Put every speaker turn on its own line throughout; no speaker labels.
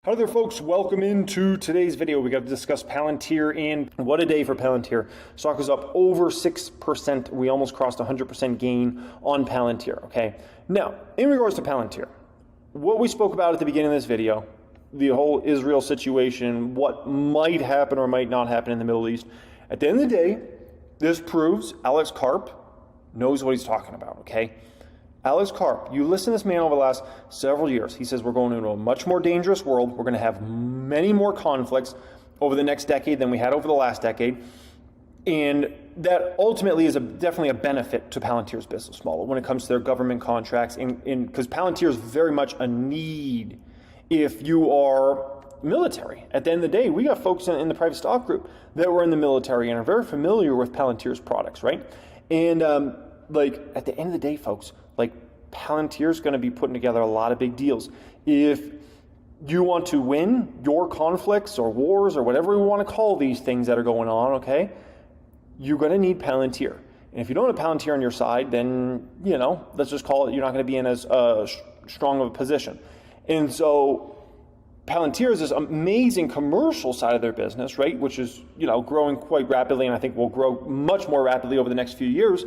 Hello there folks, welcome into today's video. We got to discuss Palantir, and what a day for Palantir. Stock is up over 6%. We almost crossed 100% gain on Palantir, okay? Now, in regards to Palantir, what we spoke about at the beginning of this video, the whole Israel situation, what might happen or might not happen in the Middle East. At the end of the day, this proves Alex Karp knows what he's talking about, okay? Alex Karp, you listen to this man over the last several years. He says we're going into a much more dangerous world. We're going to have many more conflicts over the next decade than we had over the last decade. And that ultimately is definitely a benefit to Palantir's business model when it comes to their government contracts. Because Palantir is very much a need if you are military. At the end of the day, we got folks in the private stock group that were in the military and are very familiar with Palantir's products, right? And at the end of the day, folks, Palantir is going to be putting together a lot of big deals. If you want to win your conflicts or wars or whatever we want to call these things that are going on, okay, you're going to need Palantir. And if you don't have Palantir on your side, then, let's just call it, you're not going to be in as strong of a position. And so Palantir is this amazing commercial side of their business, right, which is, growing quite rapidly, and I think will grow much more rapidly over the next few years.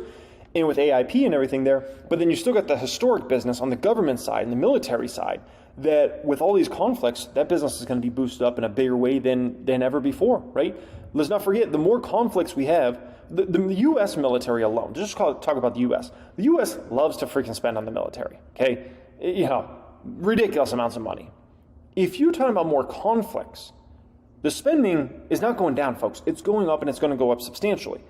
And with AIP and everything there, but then you still got the historic business on the government side and the military side, that with all these conflicts, that business is going to be boosted up in a bigger way than ever before, right? Let's not forget, the more conflicts we have, the U.S. military alone, just talk about the U.S. The U.S. loves to freaking spend on the military, okay? Ridiculous amounts of money. If you're talking about more conflicts, the spending is not going down, folks. It's going up, and it's going to go up substantially.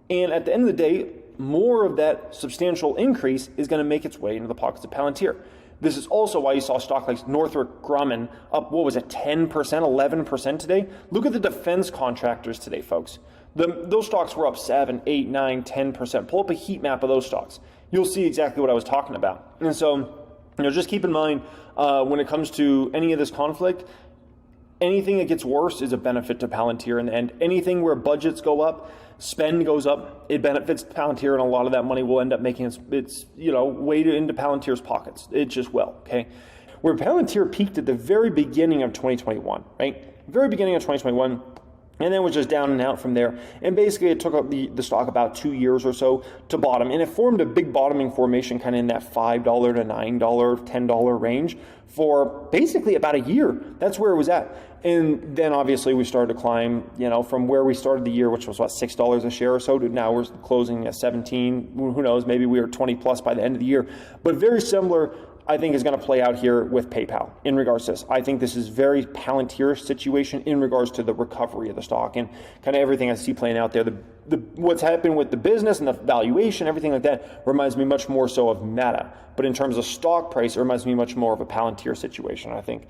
And at the end of the day, more of that substantial increase is going to make its way into the pockets of Palantir. This is also why you saw stock like Northrop Grumman up, 10%, 11% today? Look at the defense contractors today, folks. Those stocks were up 7, 8, 9, 10%. Pull up a heat map of those stocks. You'll see exactly what I was talking about. And so, just keep in mind when it comes to any of this conflict, anything that gets worse is a benefit to Palantir, and anything where budgets go up, spend goes up, it benefits Palantir, and a lot of that money will end up making its way into Palantir's pockets. It just will, okay? Where Palantir peaked at the very beginning of 2021, right? Very beginning of 2021, and then was just down and out from there. And basically, it took up the stock about 2 years or so to bottom. And it formed a big bottoming formation kind of in that $5 to $9, $10 range for basically about a year. That's where it was at. And then obviously we started to climb, from where we started the year, which was $6 a share or so, to now we're closing at 17. Who knows? Maybe we were 20 plus by the end of the year. But very similar, I think, is going to play out here with PayPal in regards to this. I think this is very Palantir situation in regards to the recovery of the stock and kind of everything I see playing out there. What's happened with the business and the valuation, everything like that, reminds me much more so of Meta. But in terms of stock price, it reminds me much more of a Palantir situation. I think,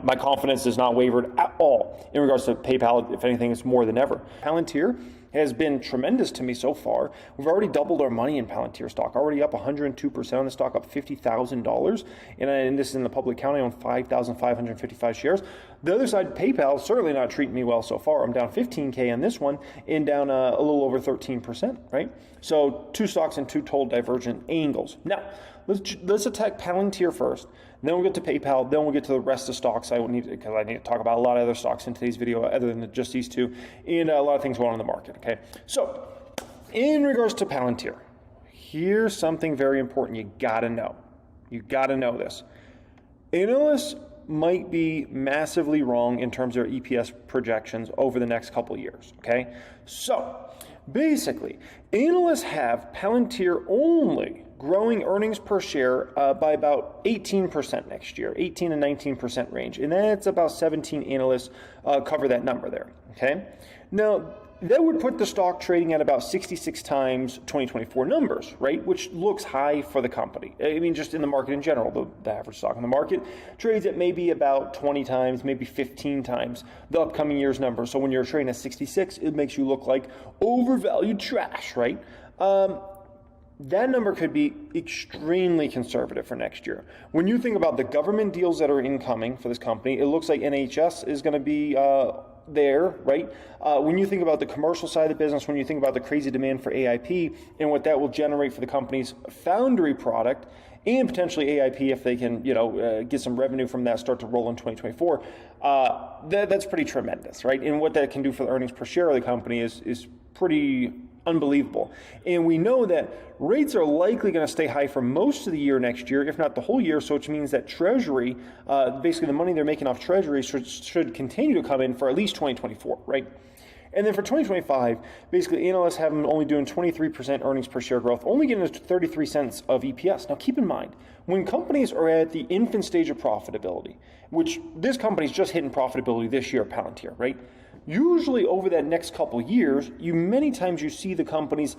my confidence is not wavered at all in regards to PayPal. If anything, it's more than ever. Palantir has been tremendous to me so far. We've already doubled our money in Palantir stock, already up 102% on the stock, up $50,000. And this is in the public count. I own 5,555 shares. The other side, PayPal, certainly not treating me well so far. I'm down 15K on this one and down a little over 13%, right? So two stocks and two total divergent angles. Now, let's attack Palantir first. Then we'll get to PayPal. Then we'll get to the rest of stocks. I need to talk about a lot of other stocks in today's video other than just these two, and a lot of things going on in the market. Okay, so in regards to Palantir, here's something very important you gotta know. You gotta know this. Analysts might be massively wrong in terms of their EPS projections over the next couple of years. Okay, so basically, analysts have Palantir only growing earnings per share by about 18% next year, 18 to 19% range. And that's about 17 analysts cover that number there, okay? Now, that would put the stock trading at about 66 times 2024 numbers, right? Which looks high for the company. I mean, just in the market in general, the average stock in the market trades at maybe about 20 times, maybe 15 times the upcoming year's numbers. So when you're trading at 66, it makes you look like overvalued trash, right? That number could be extremely conservative for next year. When you think about the government deals that are incoming for this company, it looks like NHS is going to be there, right? When you think about the commercial side of the business, when you think about the crazy demand for AIP and what that will generate for the company's Foundry product, and potentially AIP if they can, get some revenue from that, start to roll in 2024, that's pretty tremendous, right? And what that can do for the earnings per share of the company is pretty unbelievable. And we know that rates are likely going to stay high for most of the year next year, if not the whole year, so which means that Treasury, basically the money they're making off Treasury should continue to come in for at least 2024, right? And then for 2025, basically analysts have them only doing 23% earnings per share growth, only getting us to 33 cents of EPS. Now keep in mind, when companies are at the infant stage of profitability, which this company's just hitting profitability this year at Palantir, right? Usually over that next couple years, many times you see the company's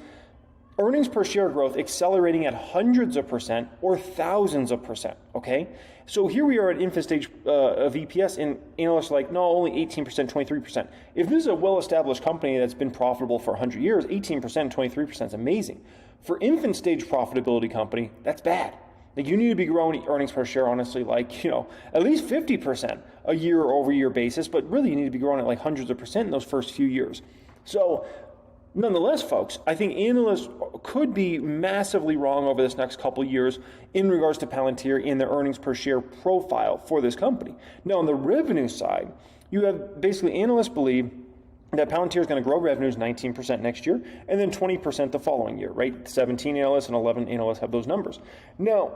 earnings per share growth accelerating at hundreds of percent or thousands of percent, okay? So here we are at infant stage of EPS, and analysts are like, no, only 18%, 23%. If this is a well-established company that's been profitable for 100 years, 18%, 23% is amazing. For infant stage profitability company, that's bad. Like, you need to be growing earnings per share, honestly, like, at least 50% a year-over-year basis, but really you need to be growing at like hundreds of percent in those first few years. So nonetheless, folks, I think analysts could be massively wrong over this next couple of years in regards to Palantir and their earnings per share profile for this company. Now, on the revenue side, you have basically analysts believe that Palantir is going to grow revenues 19% next year and then 20% the following year, right? 17 analysts and 11 analysts have those numbers. Now,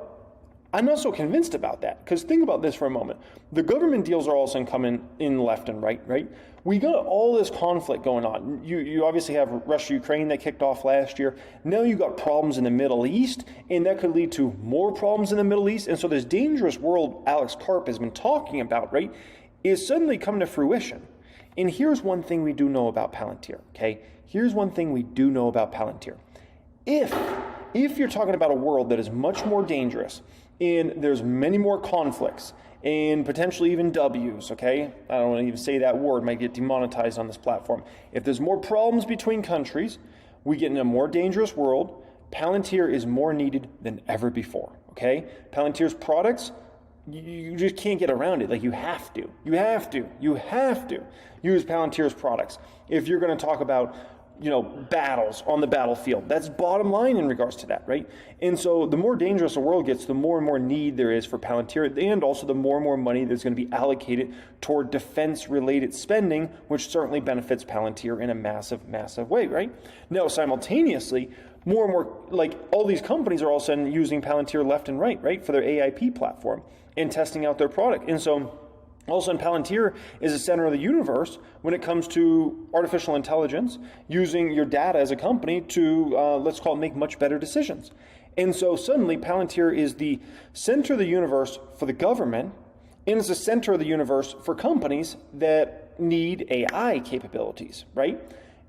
I'm not so convinced about that, because think about this for a moment. The government deals are also coming in left and right? We got all this conflict going on. You obviously have Russia-Ukraine that kicked off last year. Now you got problems in the Middle East, and that could lead to more problems in the Middle East. And so this dangerous world Alex Karp has been talking about, right, is suddenly coming to fruition. And here's one thing we do know about Palantir, okay? Here's one thing we do know about Palantir. If you're talking about a world that is much more dangerous, and there's many more conflicts, and potentially even W's, okay? I don't want to even say that word, might get demonetized on this platform. If there's more problems between countries, we get in a more dangerous world. Palantir is more needed than ever before, okay? Palantir's products, you just can't get around it. Like, you have to use Palantir's products if you're going to talk about battles on the battlefield. That's bottom line in regards to that, right? And so the more dangerous the world gets, the more and more need there is for Palantir, and also the more and more money that's going to be allocated toward defense-related spending, which certainly benefits Palantir in a massive, massive way, right? Now, simultaneously, more and more, like, all these companies are all of a sudden using Palantir left and right, for their AIP platform and testing out their product. And so all of a sudden, Palantir is the center of the universe when it comes to artificial intelligence, using your data as a company to, let's call it, make much better decisions. And so suddenly, Palantir is the center of the universe for the government, and it's the center of the universe for companies that need AI capabilities, right?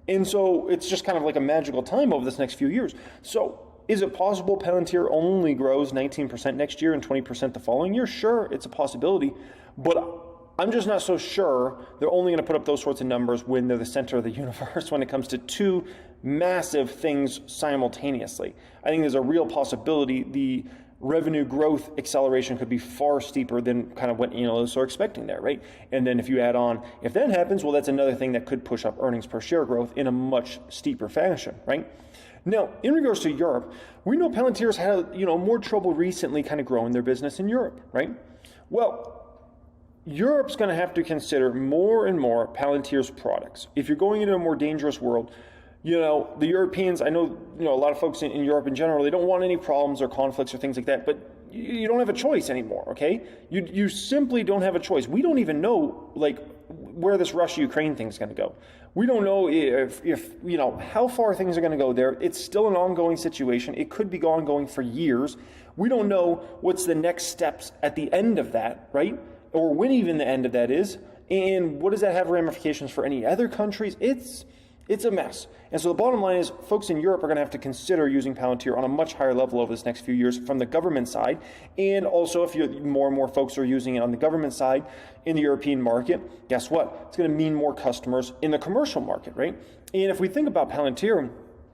And so it's just kind of like a magical time over this next few years. So is it possible Palantir only grows 19% next year and 20% the following year? Sure, it's a possibility, but I'm just not so sure they're only going to put up those sorts of numbers when they're the center of the universe when it comes to two massive things simultaneously. I think there's a real possibility the revenue growth acceleration could be far steeper than kind of what analysts are expecting there, right? And then if you add on, if that happens, well, that's another thing that could push up earnings per share growth in a much steeper fashion, right? Now, in regards to Europe, we know Palantir's had, more trouble recently kind of growing their business in Europe, right? Well, Europe's going to have to consider more and more Palantir's products. If you're going into a more dangerous world, the Europeans, I know, a lot of folks in Europe in general, they don't want any problems or conflicts or things like that, but you don't have a choice anymore, okay? You simply don't have a choice. We don't even know, where this Russia-Ukraine thing is going to go. We don't know if how far things are going to go there. It's still an ongoing situation. It could be ongoing for years. We don't know what's the next steps at the end of that, right? Or when even the end of that is, and what does that have ramifications for any other countries? It's a mess. And so the bottom line is folks in Europe are going to have to consider using Palantir on a much higher level over this next few years from the government side. And also, if more and more folks are using it on the government side in the European market, guess what? It's going to mean more customers in the commercial market, right? And if we think about Palantir,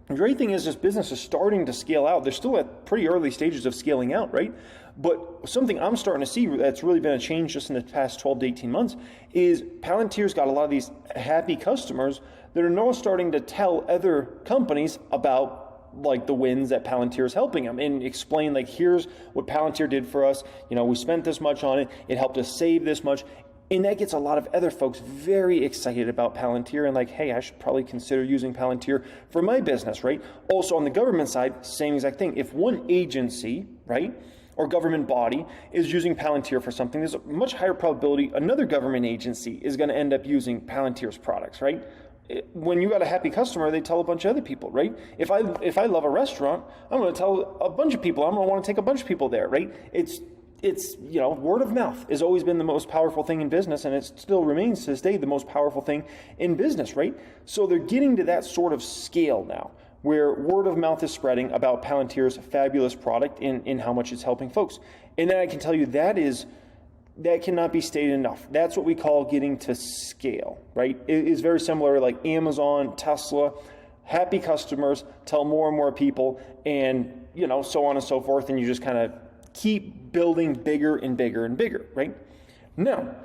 the great thing is this business is starting to scale out. They're still at pretty early stages of scaling out, right? But something I'm starting to see that's really been a change just in the past 12 to 18 months is Palantir's got a lot of these happy customers that are now starting to tell other companies about like the wins that Palantir is helping them and explain like, here's what Palantir did for us. You know, we spent this much on it. It helped us save this much. And that gets a lot of other folks very excited about Palantir and like, hey, I should probably consider using Palantir for my business, right? Also on the government side, same exact thing. If one agency, right, or government body is using Palantir for something, there's a much higher probability another government agency is going to end up using Palantir's products, right? When you got a happy customer, they tell a bunch of other people, right? If I love a restaurant, I'm going to tell a bunch of people. I'm going to want to take a bunch of people there, right? It's you know, word of mouth has always been the most powerful thing in business, and it still remains to this day the most powerful thing in business, right? So they're getting to that sort of scale now, where word of mouth is spreading about Palantir's fabulous product and how much it's helping folks. And then I can tell you that cannot be stated enough. That's what we call getting to scale, right? It is very similar like Amazon, Tesla, happy customers tell more and more people, and you know, so on and so forth, and you just kind of keep building bigger and bigger and bigger, right? Now,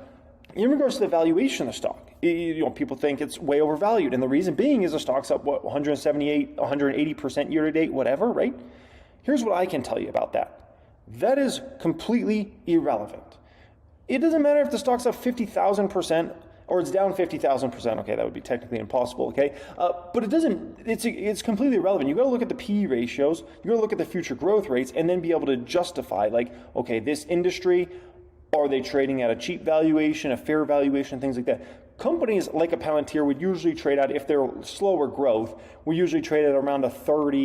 in regards to the valuation of the stock, you know, people think it's way overvalued, and the reason being is the stock's up, what, 178, 180% year to date, whatever, right? Here's what I can tell you about that. That is completely irrelevant. It doesn't matter if the stock's up 50,000% or it's down 50,000%. Okay, that would be technically impossible, okay? But it doesn't, it's completely irrelevant. You got to look at the PE ratios, you got to look at the future growth rates, and then be able to justify, like, okay, this industry, are they trading at a cheap valuation, a fair valuation, things like that. Companies like a Palantir would usually trade at, if they're slower growth, we usually trade at around a 30,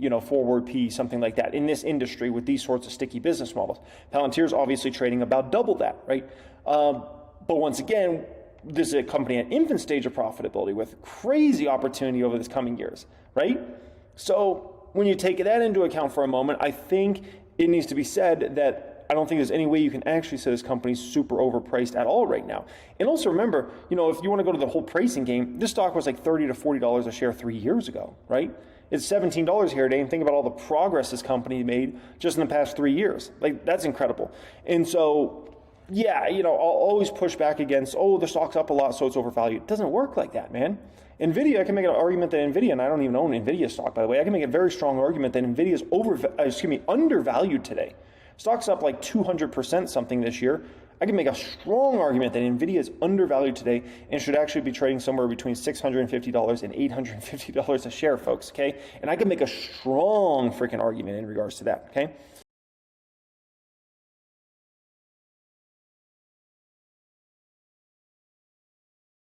you know, forward P, something like that in this industry with these sorts of sticky business models. Palantir's obviously trading about double that, right? But once again, this is a company at infant stage of profitability with crazy opportunity over the coming years, right? So when you take that into account for a moment, I think it needs to be said that I don't think there's any way you can actually say this company's super overpriced at all right now. And also remember, you know, if you want to go to the whole pricing game, this stock was like $30 to $40 a share 3 years ago, right? It's $17 here today, and think about all the progress this company made just in the past 3 years. Like, that's incredible. And so, yeah, you know, I'll always push back against, oh, the stock's up a lot, so it's overvalued. It doesn't work like that, man. NVIDIA, I can make an argument that NVIDIA, and I don't even own NVIDIA stock, by the way, I can make a very strong argument that NVIDIA is undervalued today. Stock's up like 200% something this year. I can make a strong argument that NVIDIA is undervalued today and should actually be trading somewhere between $650 and $850 a share, folks, okay? And I can make a strong freaking argument in regards to that, okay?